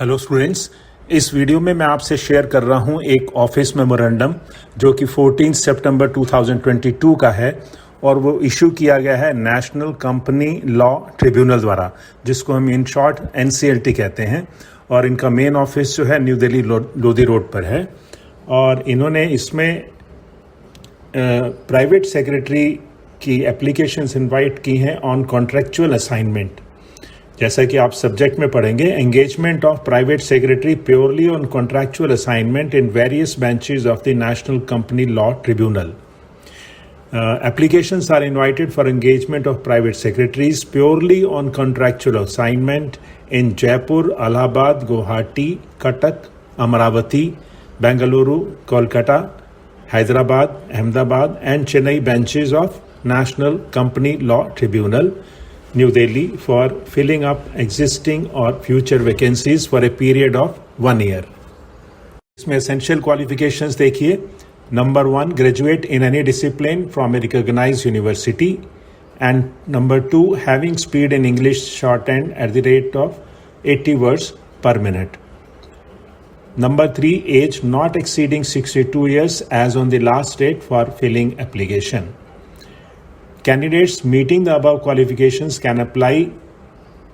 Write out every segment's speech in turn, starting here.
Hello students, इस video में मैं आपसे शेयर कर रहा हूं एक ऑफिस मेमोरेंडम जो कि 14 सितंबर 2022 का है और वो इशू किया गया है नेशनल कंपनी लॉ ट्रिब्यूनल द्वारा, जिसको हम इन शॉर्ट NCLT कहते हैं। और इनका मेन ऑफिस जो है न्यू दिल्ली लोधी रोड पर है। और इन्होंने इसमें प्राइवेट सेक्रेटरी की एप्लीकेशंस इनवाइट की हैं ऑन कॉन्ट्रेक्चुअल असाइनमेंट। जैसा कि आप सब्जेक्ट में पढ़ेंगे, engagement of private secretary purely on contractual assignment in various benches of the national company law tribunal. Applications are invited for engagement of private secretaries purely on contractual assignment in Jaipur, Allahabad, Guwahati, Cuttack, Amaravati, Bengaluru, Kolkata, Hyderabad, Ahmedabad and Chennai benches of National Company Law Tribunal, New Delhi, for filling up existing or future vacancies for a period of 1 year. इसमें essential qualifications देखिए. Number 1, graduate in any discipline from a recognized university. And number 2, having speed in English shorthand at the rate of 80 words per minute. Number 3, age not exceeding 62 years as on the last date for filling application. Candidates meeting the above qualifications can apply.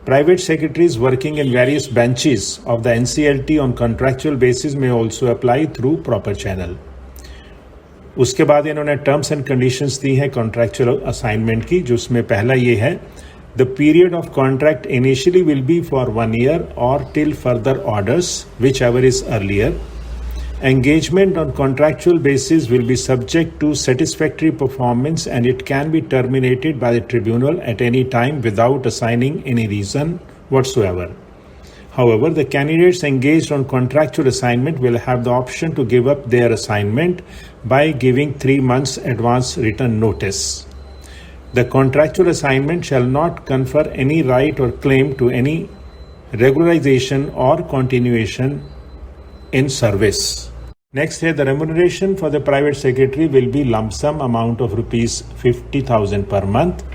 Private secretaries working in various benches of the NCLT on contractual basis may also apply through proper channel. उसके बाद इन्होंने terms and conditions दी हैं contractual assignment की, जिसमें पहला ये है, the period of contract initially will be for 1 year और till further orders whichever is earlier. Engagement on contractual basis will be subject to satisfactory performance and it can be terminated by the tribunal at any time without assigning any reason whatsoever. However, the candidates engaged on contractual assignment will have the option to give up their assignment by giving 3 months advance written notice. The contractual assignment shall not confer any right or claim to any regularization or continuation in service. Next here, the remuneration for the private secretary will be lump sum amount of rupees 50,000 per month.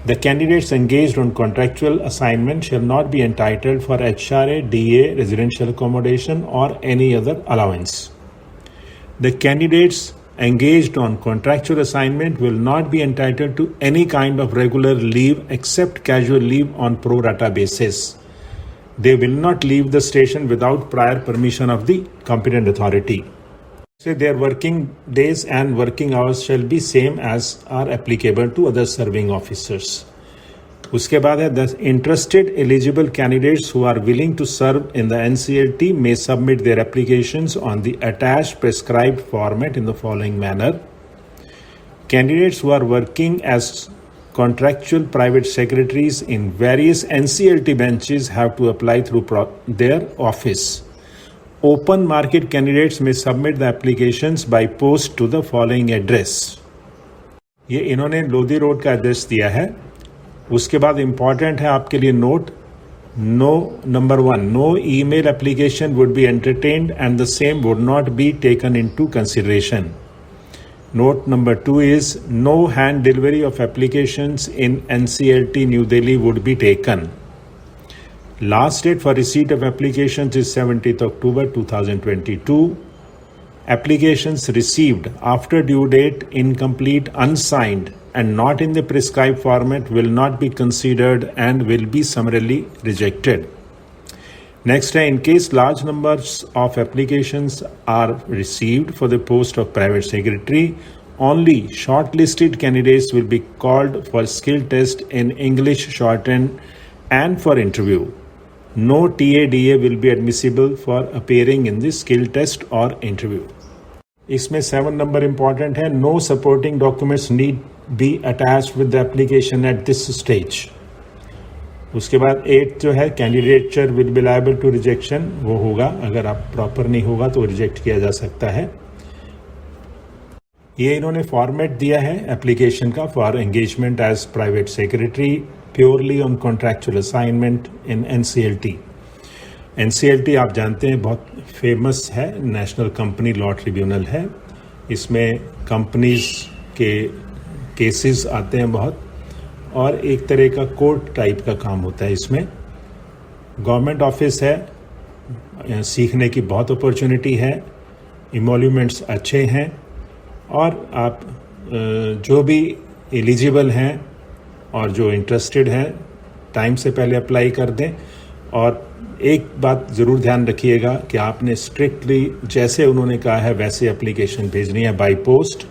The candidates engaged on contractual assignment shall not be entitled for HRA, DA, residential accommodation or any other allowance. The candidates engaged on contractual assignment will not be entitled to any kind of regular leave except casual leave on pro rata basis. They will not leave the station without prior permission of the competent authority. So their working days and working hours shall be same as are applicable to other serving officers. उसके बाद है, the interested eligible candidates who are willing to serve in the NCLT may submit their applications on the attached prescribed format in the following manner. Candidates who are working as contractual private secretaries in various NCLT benches have to apply through their office. Open market candidates may submit the applications by post to the following address. ये इन्होंने Lodhi road का address दिया है. उसके बाद important है आपके लिए note, number 1, no email application would be entertained and the same would not be taken into consideration. Note number 2 is no hand delivery of applications in NCLT New Delhi would be taken. Last date for receipt of applications is 17th October 2022. Applications received after due date, incomplete, unsigned and not in the prescribed format will not be considered and will be summarily rejected. Next, in case large numbers of applications are received for the post of private secretary, only shortlisted candidates will be called for skill test in English shorthand and for interview. No TADA will be admissible for appearing in the skill test or interview. इसमें 7 number important है, no supporting documents need be attached with the application at this stage. उसके बाद 8 जो है, candidature will be liable to rejection, वो होगा, अगर आप प्रॉपर नहीं होगा तो रिजेक्ट किया जा सकता है. ये इन्होंने फॉर्मेट दिया है एप्लीकेशन का for engagement as private secretary purely on contractual assignment in NCLT. NCLT आप जानते हैं बहुत फेमस है, नेशनल कंपनी लॉ ट्रिब्यूनल है. इसमें कंपनीज के केसेस आते हैं बहुत, और एक तरह का कोर्ट टाइप का काम होता है. इसमें गवर्नमेंट ऑफिस है, सीखने की बहुत अपॉर्चुनिटी है, इमोल्यूमेंट्स अच्छे हैं और आप जो भी एलिजिबल हैं और जो इंटरेस्टेड हैं टाइम से पहले अप्लाई कर दें। और एक बात ज़रूर ध्यान रखिएगा कि आपने स्ट्रिक्टली जैसे उन्होंने कहा है वैसे एप्लीकेशन भेजनी है, बाय पोस्ट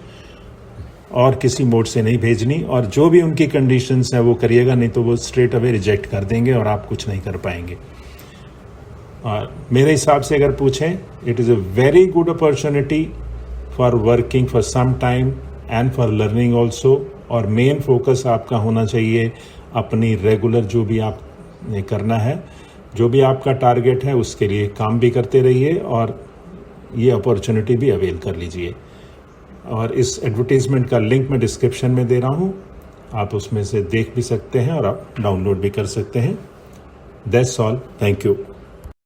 और किसी मोड से नहीं भेजनी। और जो भी उनकी कंडीशंस हैं वो करिएगा, नहीं तो वो स्ट्रेट अवे रिजेक्ट कर देंगे और आप कुछ नहीं कर पाएंगे। और मेरे हिसाब से अगर पूछें, it is a very good opportunity for working for some time and for learning also. और मेन फोकस आपका होना चाहिए अपनी रेगुलर जो भी आप करना है, जो भी आपका टारगेट है उसके लिए काम भी करते रहिए और ये अपॉर्चुनिटी भी अवेल कर लीजिए। और इस एडवर्टीजमेंट का लिंक मैं डिस्क्रिप्शन में दे रहा हूँ, आप उसमें से देख भी सकते हैं और आप डाउनलोड भी कर सकते हैं। That's all, thank you.